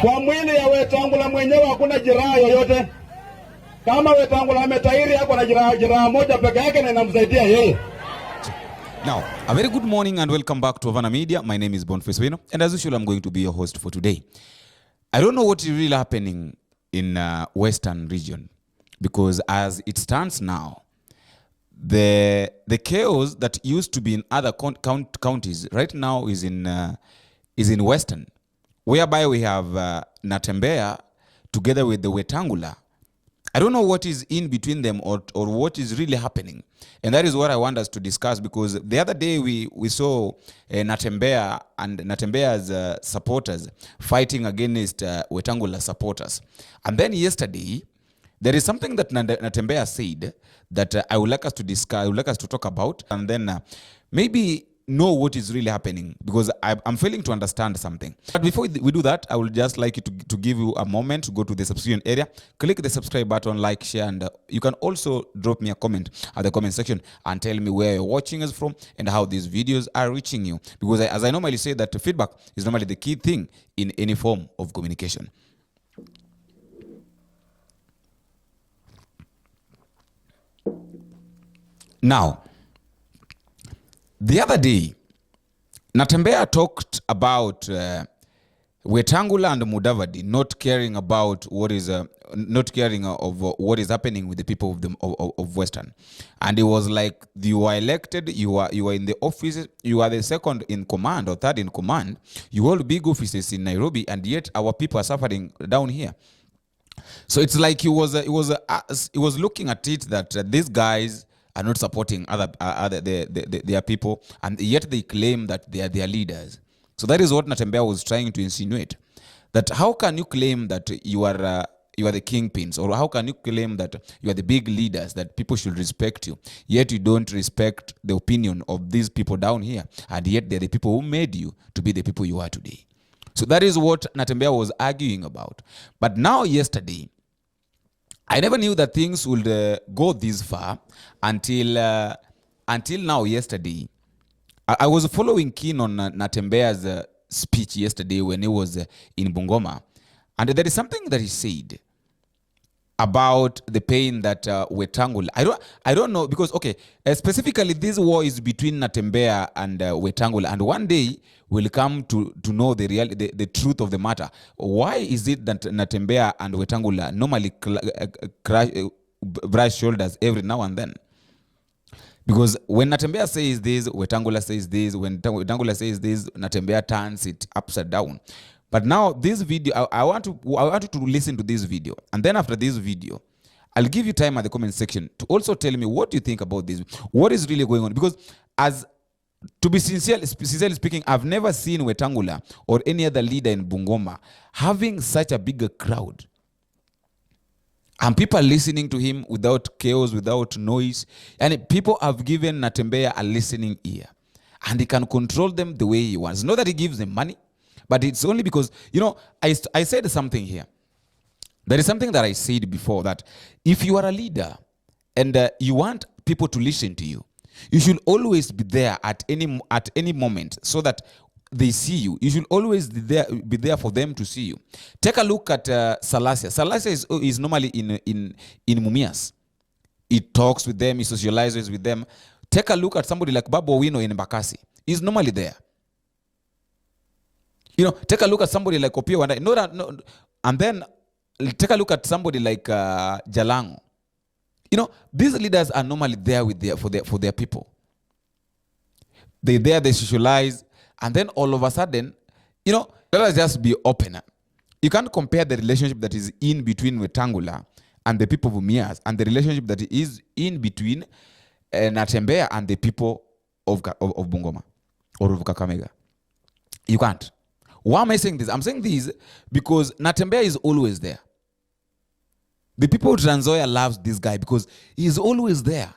Kwa mwili ya Wetangula mwenyewe hakuna jeraha yoyote. Kama Wetangula ametahiri hapo na jeraha moja peke yake na inamsaidia yeye. Now, a very good morning and welcome back to Havana Media. My name is Boniface Wino, and as usual, I'm going to be your host for today. I don't know what is really happening in Western region, because as it stands now, the chaos that used to be in other counties right now is in Western, whereby we have Natembea together with the Wetangula. I don't know what is in between them or what is really happening. And that is what I want us to discuss, because the other day we saw Natembea and Natembea's supporters fighting against Wetangula supporters. And then yesterday, there is something that Natembea said that I would like us to discuss, I would like us to talk about, and then maybe know what is really happening, because I'm failing to understand something. But before we do that, I would just like you to give you a moment to go to the subscription area, click the subscribe button, like, share, and you can also drop me a comment at the comment section and tell me where you're watching us from and how these videos are reaching you. Because as I normally say, that feedback is normally the key thing in any form of communication. Now, the other day, Natembea talked about Wetangula and Mudavadi not caring about what is not caring of what is happening with the people of Western, and it was like, you are elected, you are in the office, you are the second in command or third in command, you hold big offices in Nairobi, and yet our people are suffering down here. So it's like he was looking at it that these guys are not supporting their people, and yet they claim that they are their leaders. So that is what Natembea was trying to insinuate. That how can you claim that you are the kingpins, or how can you claim that you are the big leaders, that people should respect you, yet you don't respect the opinion of these people down here, and yet they're the people who made you to be the people you are today. So that is what Natembea was arguing about. But now, yesterday, I never knew that things would go this far until now. Yesterday, I was following keen on Natembea's speech yesterday when he was in Bungoma, and there is something that he said about the pain that Wetangula. I don't know, because okay, specifically this war is between Natembea and Wetangula, and one day we'll come to know the truth of the matter. Why is it that Natembea and Wetangula normally brush shoulders every now and then? Because when Natembea says this, Wetangula says this. When Wetangula says this, Natembea turns it upside down. But now this video, I want you to listen to this video, and then after this video, I'll give you time at the comment section to also tell me what you think about this. What is really going on? Because to be sincerely speaking, I've never seen Wetangula or any other leader in Bungoma having such a bigger crowd, and people listening to him without chaos, without noise. And people have given Natembea a listening ear, and he can control them the way he wants. Not that he gives them money, but it's only because, I said something here. There is something that I said before, that if you are a leader and you want people to listen to you, you should always be there at any moment, so that they see you. You should always be there for them to see you. Take a look at Salasia. Salasia is normally in Mumias. He talks with them, he socializes with them. Take a look at somebody like Babu Owino in Bakasi. He's normally there. Take a look at somebody like Opio Wandai. And then take a look at somebody like Jalango. These leaders are normally there for their people. They're there, they socialize, and then all of a sudden, let us just be open. You can't compare the relationship that is in between Wetangula and the people of Mumias and the relationship that is in between Natembea and the people of Bungoma or of Kakamega. You can't. Why am I saying this? I'm saying this because Natembea is always there. The people of Trans Nzoia loves this guy because he's always there.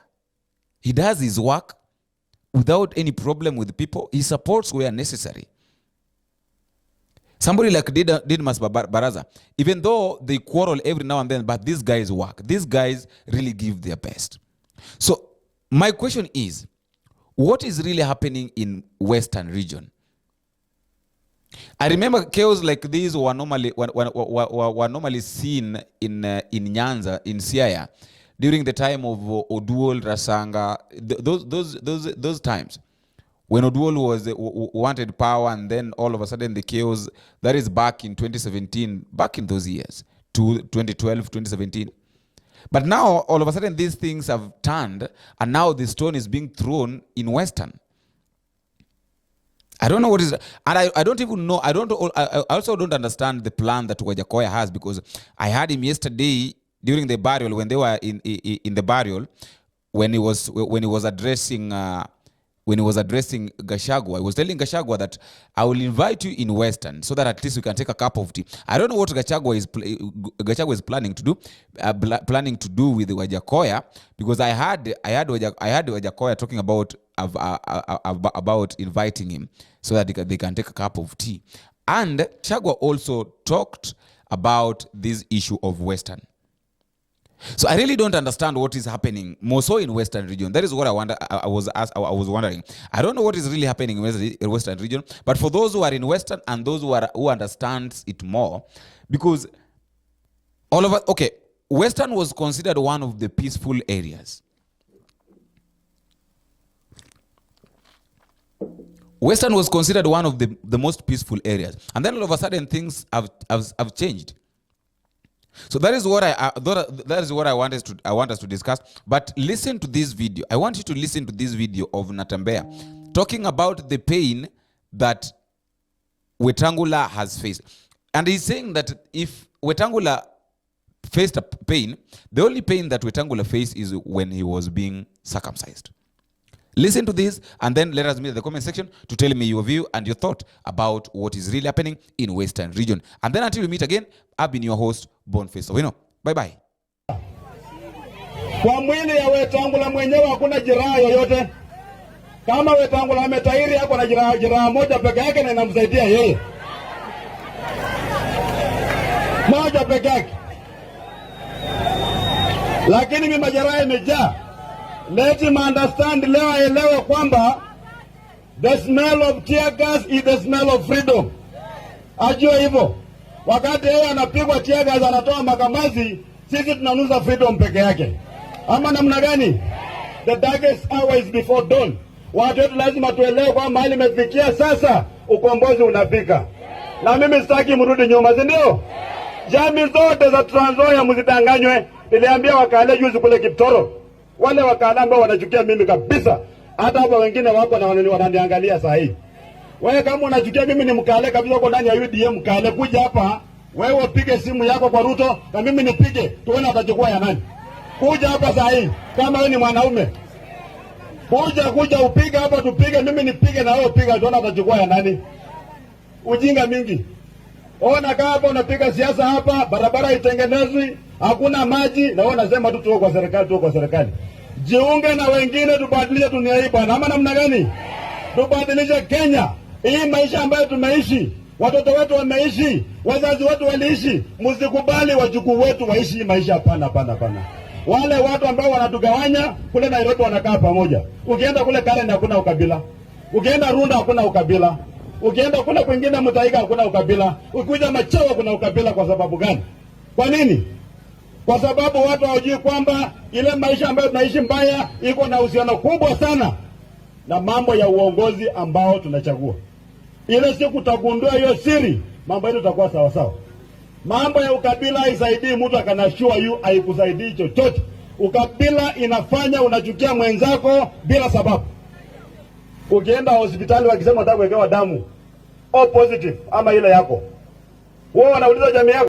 He does his work without any problem with the people. He supports where necessary. Somebody like Didmas Baraza, even though they quarrel every now and then, but these guys work. These guys really give their best. So my question is, what is really happening in Western region? I remember chaos like these were normally seen in Nyanza, in Siaya, during the time of Oduol, Rasanga, those times when Oduol wanted power, and then all of a sudden the chaos that is back in 2017, back in those years to 2012, 2017. But now all of a sudden these things have turned, and now the stone is being thrown in Western. I don't know what is, and I don't even know. I also don't understand the plan that Wajakoya has, because I heard him yesterday during the burial, when they were in the burial, when he was addressing Gachagua. I was telling Gachagua that I will invite you in Western so that at least we can take a cup of tea. I don't know what Gachagua is planning to do, with Wajakoya, because I heard Wajakoya talking about inviting him so that they can take a cup of tea. And Gachagua also talked about this issue of Western. So I really don't understand what is happening more so in Western region. That is what I was wondering. I don't know what is really happening in Western region, but for those who are in Western and those who understands it more, because all of us, okay, Western was considered one of the peaceful areas. Western was considered one of the most peaceful areas, and then all of a sudden things have changed. So that is what I want us to discuss. But listen to this video. I want you to listen to this video of Natembea talking about the pain that Wetangula has faced. And he's saying that if Wetangula faced a pain, the only pain that Wetangula faced is when he was being circumcised. Listen to this, and then let us meet in the comment section to tell me your view and your thought about what is really happening in Western region. And then until we meet again, I've been your host, Boniface Owino. Bye-bye. Kwa mwili ya Wetangula mwenyewe hakuna jeraha yoyote. Kama Wetangula ametahiri, hapo na jeraha moja peke yake na inamsaidia yeye. Moja peke yake. Lakini mimi majeraha imejaa. Let him understand, leo aelewe kwamba the smell of tear gas is the smell of freedom. Ajue hivyo. Wakati yeye anapigwa tear gas, anatoa makamazi, sisi tunanuza freedom peke yake. Ama namna gani? The darkest hour is before dawn. Watu wetu lazima tuelewe kwa mahali imefikia sasa, ukombozi unafika. Na mimi sitaki mrudi nyuma, si ndio? Jamii zote za Trans Nzoia msidanganywe. Niliambia wakale juzi kule Kiptoro. Wale wakala ambao wanachukia mimi kabisa. Hata hapa wengine wako na wananiangalia saa hii. Wewe kama unachukia mimi ni mkale kabisa, uko ndani ya UDM mkale, kuja hapa wewe upige simu yako kwa Ruto na mimi nipige, tuone atachukua ya nani. Kuja hapa saa hii kama wewe ni mwanaume. Kuja upige hapa tupige, mimi nipige na wewe upige, tuone atachukua ya nani. Ujinga mingi. Ona kama hapa unapiga siasa hapa, barabara itengenezwi, hakuna maji, na wewe unasema tu tuko kwa serikali. Jiunge na wengine tubadilishe dunia hii bwana. Ama namna gani? Tubadilishe Kenya. Hii maisha ambayo tumeishi, watoto wetu wameishi, wazazi wetu waliishi, msikubali wajukuu wetu waishi maisha hapana. Wale watu ambao wanatugawanya kule Nairobi wanakaa pamoja. Ukienda kule Karen hakuna ukabila. Ukienda Runda hakuna ukabila. Ukienda kule kwingine Mutaiga hakuna ukabila. Ukikuja Machawa kuna ukabila. Kwa sababu gani? Kwa nini? Kwa sababu watu hawajui kwamba ile maisha ambayo tunaishi mbaya iko na uhusiano kubwa sana na mambo ya uongozi ambao tunachagua. Ile siku utagundua hiyo siri, mambo yetu yatakuwa sawa sawa. Mambo ya ukabila haisaidii mtu akanashua haikusaidii chochote. Ukabila inafanya unachukia mwenzako bila sababu. Ukienda hospitali wakisema unataka kuwekewa damu O positive ama ile yako, wewe wanauliza jamii yako